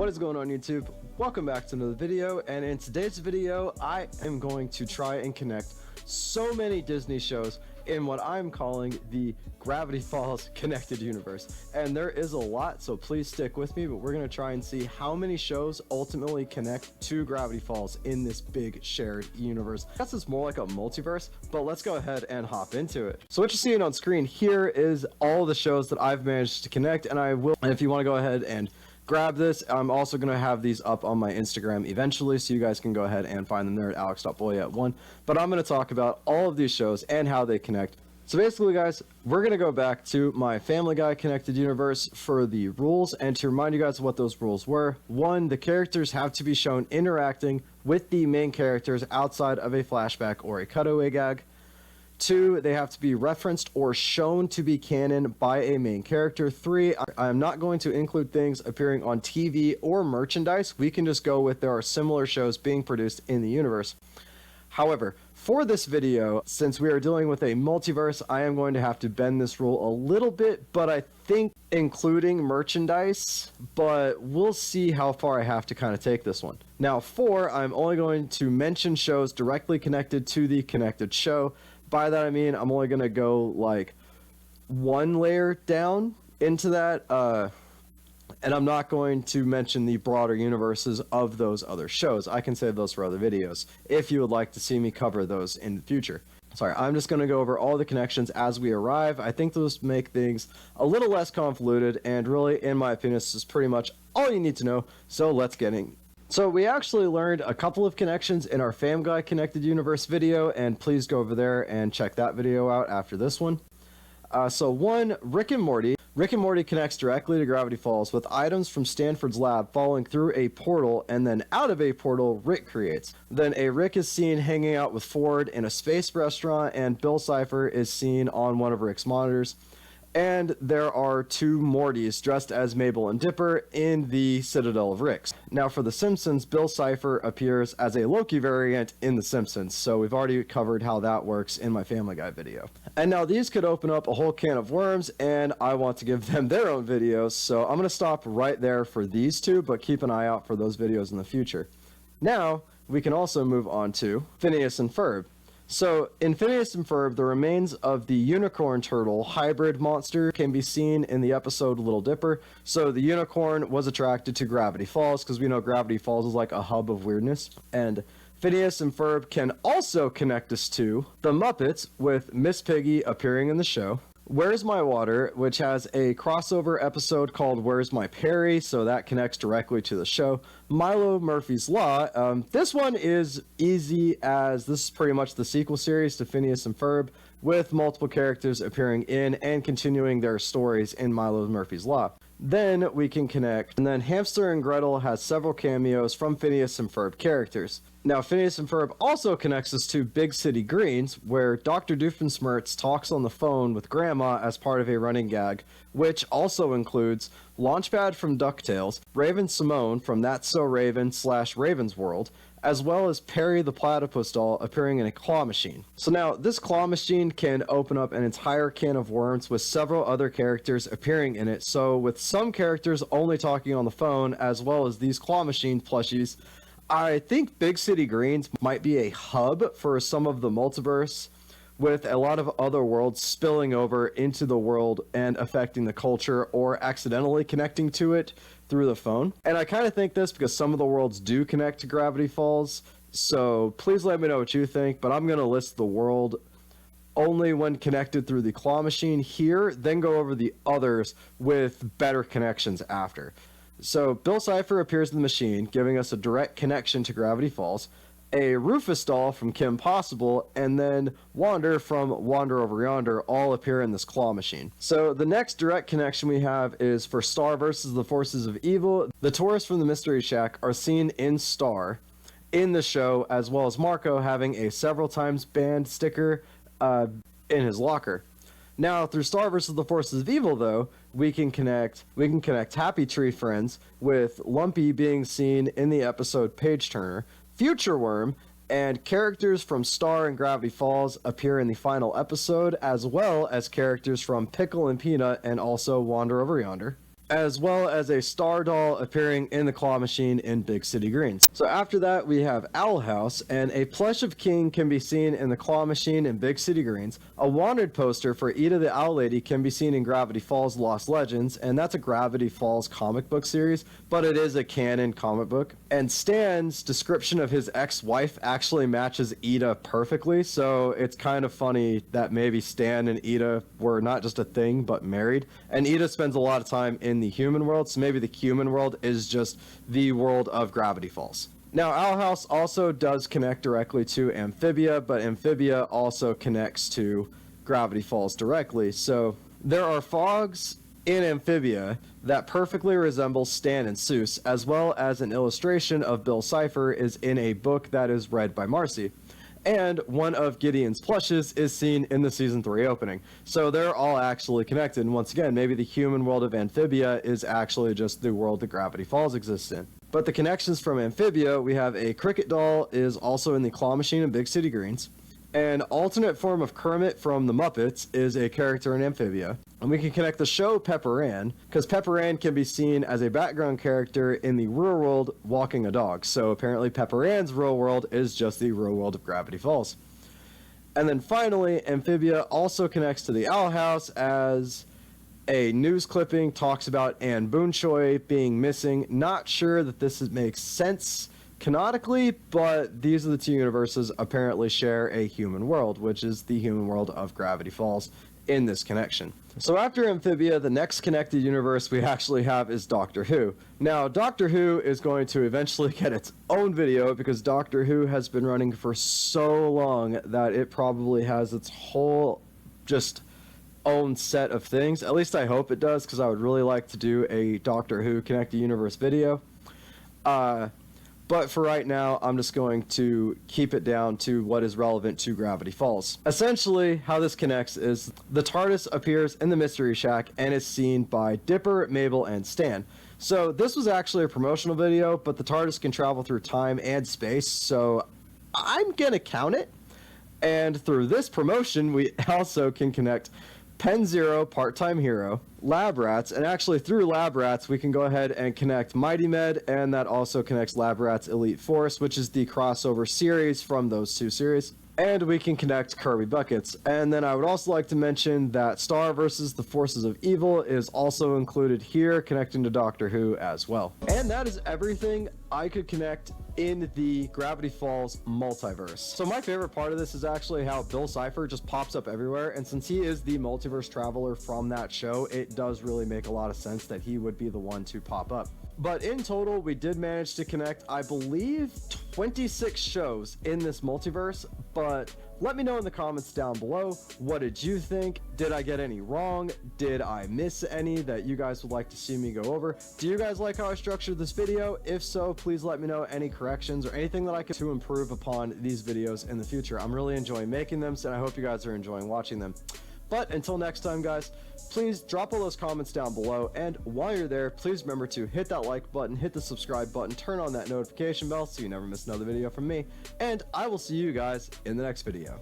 What is going on, YouTube? Welcome back to another video, and in today's video I am going to try and connect so many Disney shows in what I'm calling the Gravity Falls connected universe. And there is a lot, so please stick with me, but we're going to try and see how many shows ultimately connect to Gravity Falls in this big shared universe. I guess it's more like a multiverse, but let's go ahead and hop into it. So what you're seeing on screen here is all the shows that I've managed to connect, and if you want to go ahead and grab this, I'm also going to have these up on my Instagram eventually, so you guys can go ahead and find them there at Alex.Boyette1. But I'm going to talk about all of these shows and how they connect. So basically, guys, we're going to go back to my Family Guy connected universe for the rules, and to remind you guys what those rules were. 1, the characters have to be shown interacting with the main characters outside of a flashback or a cutaway gag. 2, they have to be referenced or shown to be canon by a main character. 3, I am not going to include things appearing on TV or merchandise. We can just go with there are similar shows being produced in the universe. However, for this video, since we are dealing with a multiverse, I am going to have to bend this rule a little bit, but I think including merchandise, but we'll see how far I have to kind of take this one. Now, 4, I'm only going to mention shows directly connected to the connected show. By that I mean I'm only going to go like one layer down into that, and I'm not going to mention the broader universes of those other shows. I can save those for other videos if you would like to see me cover those in the future. Sorry, I'm just going to go over all the connections as we arrive. I think those make things a little less convoluted, and really, in my opinion, this is pretty much all you need to know, so let's get in. So we actually learned a couple of connections in our Family Guy Connected Universe video, and please go over there and check that video out after this one. So 1, Rick and Morty. Rick and Morty connects directly to Gravity Falls with items from Stanford's lab falling through a portal, and then out of a portal Rick creates. Then a Rick is seen hanging out with Ford in a space restaurant, and Bill Cipher is seen on one of Rick's monitors. And there are 2 Mortys dressed as Mabel and Dipper in the Citadel of Ricks. Now for The Simpsons, Bill Cipher appears as a Loki variant in The Simpsons, so we've already covered how that works in my Family Guy video. And now these could open up a whole can of worms, and I want to give them their own videos, so I'm going to stop right there for these 2, but keep an eye out for those videos in the future. Now, we can also move on to Phineas and Ferb. So, in Phineas and Ferb, the remains of the unicorn turtle hybrid monster can be seen in the episode Little Dipper. So, the unicorn was attracted to Gravity Falls, because we know Gravity Falls is like a hub of weirdness. And Phineas and Ferb can also connect us to the Muppets, with Miss Piggy appearing in the show. Where's My Water, which has a crossover episode called Where's My Perry, so that connects directly to the show. Milo Murphy's Law, this one is easy, as this is pretty much the sequel series to Phineas and Ferb, with multiple characters appearing in and continuing their stories in Milo Murphy's Law. Then we can connect, and then Hamster and Gretel has several cameos from Phineas and Ferb characters. Now, Phineas and Ferb also connects us to Big City Greens, where Dr. Doofenshmirtz talks on the phone with Grandma as part of a running gag, which also includes Launchpad from DuckTales, Raven Simone from That's So Raven / Raven's World, as well as Perry the Platypus doll appearing in a claw machine. So now, this claw machine can open up an entire can of worms with several other characters appearing in it, so with some characters only talking on the phone, as well as these claw machine plushies, I think Big City Greens might be a hub for some of the multiverse, with a lot of other worlds spilling over into the world and affecting the culture or accidentally connecting to it through the phone. And I kind of think this because some of the worlds do connect to Gravity Falls, so please let me know what you think, but I'm going to list the world only when connected through the claw machine here, then go over the others with better connections after. So Bill Cipher appears in the machine, giving us a direct connection to Gravity Falls, a Rufus doll from Kim Possible, and then Wander from Wander Over Yonder all appear in this claw machine. So the next direct connection we have is for Star versus the Forces of Evil. The tourists from the Mystery Shack are seen in Star in the show, as well as Marco having a several times banned sticker in his locker. Now, through Star vs. the Forces of Evil, though, we can connect Happy Tree Friends with Lumpy being seen in the episode Page Turner, Future Worm, and characters from Star and Gravity Falls appear in the final episode, as well as characters from Pickle and Peanut and also Wander Over Yonder. as well as a star doll appearing in the claw machine in Big City Greens. So after that, we have Owl House, and a plush of King can be seen in the claw machine in Big City Greens. A wanted poster for Ida the Owl Lady can be seen in Gravity Falls Lost Legends, and that's a Gravity Falls comic book series, but it is a canon comic book. And Stan's description of his ex-wife actually matches Ida perfectly, so it's kind of funny that maybe Stan and Ida were not just a thing, but married. And Ida spends a lot of time in the human world, so maybe the human world is just the world of Gravity Falls. Now, Owl House also does connect directly to Amphibia, but Amphibia also connects to Gravity Falls directly. So there are fogs in Amphibia that perfectly resemble Stan and Seuss, as well as an illustration of Bill Cipher is in a book that is read by Marcy. And one of Gideon's plushes is seen in the season 3 opening. So they're all actually connected. And once again, maybe the human world of Amphibia is actually just the world that Gravity Falls exists in. But the connections from Amphibia, we have a cricket doll is also in the claw machine in Big City Greens. An alternate form of Kermit from the Muppets is a character in Amphibia. And we can connect the show Pepper Ann, because Pepper Ann can be seen as a background character in the real world walking a dog. So apparently Pepper Ann's real world is just the real world of Gravity Falls. And then finally, Amphibia also connects to the Owl House, as a news clipping talks about Anne Boonchoi being missing. Not sure that this makes sense canonically, but these are the two universes apparently share a human world, which is the human world of Gravity Falls in this connection. So after Amphibia, the next connected universe we actually have is Doctor Who. Now, Doctor Who is going to eventually get its own video because Doctor Who has been running for so long that it probably has its whole just own set of things. At least I hope it does, because I would really like to do a Doctor Who connected universe video. But for right now, I'm just going to keep it down to what is relevant to Gravity Falls. Essentially, how this connects is the TARDIS appears in the Mystery Shack and is seen by Dipper, Mabel, and Stan. So this was actually a promotional video, but the TARDIS can travel through time and space, so I'm gonna count it. And through this promotion, we also can connect Pen Zero, Part-Time Hero, Lab Rats, and actually through Lab Rats we can go ahead and connect Mighty Med, and that also connects Lab Rats Elite Force, which is the crossover series from those two series. And we can connect Kirby Buckets. And then I would also like to mention that Star vs. the Forces of Evil is also included here, connecting to Doctor Who as well. And that is everything I could connect in the Gravity Falls multiverse. So my favorite part of this is actually how Bill Cipher just pops up everywhere, and since he is the multiverse traveler from that show, it does really make a lot of sense that he would be the one to pop up. But in total, we did manage to connect, I believe, 26 shows in this multiverse, but let me know in the comments down below, what did you think? Did I get any wrong? Did I miss any that you guys would like to see me go over? Do you guys like how I structured this video? If so, please let me know any corrections or anything that I can do to improve upon these videos in the future. I'm really enjoying making them, and I hope you guys are enjoying watching them. But until next time, guys, please drop all those comments down below, and while you're there, please remember to hit that like button, hit the subscribe button, turn on that notification bell so you never miss another video from me, and I will see you guys in the next video.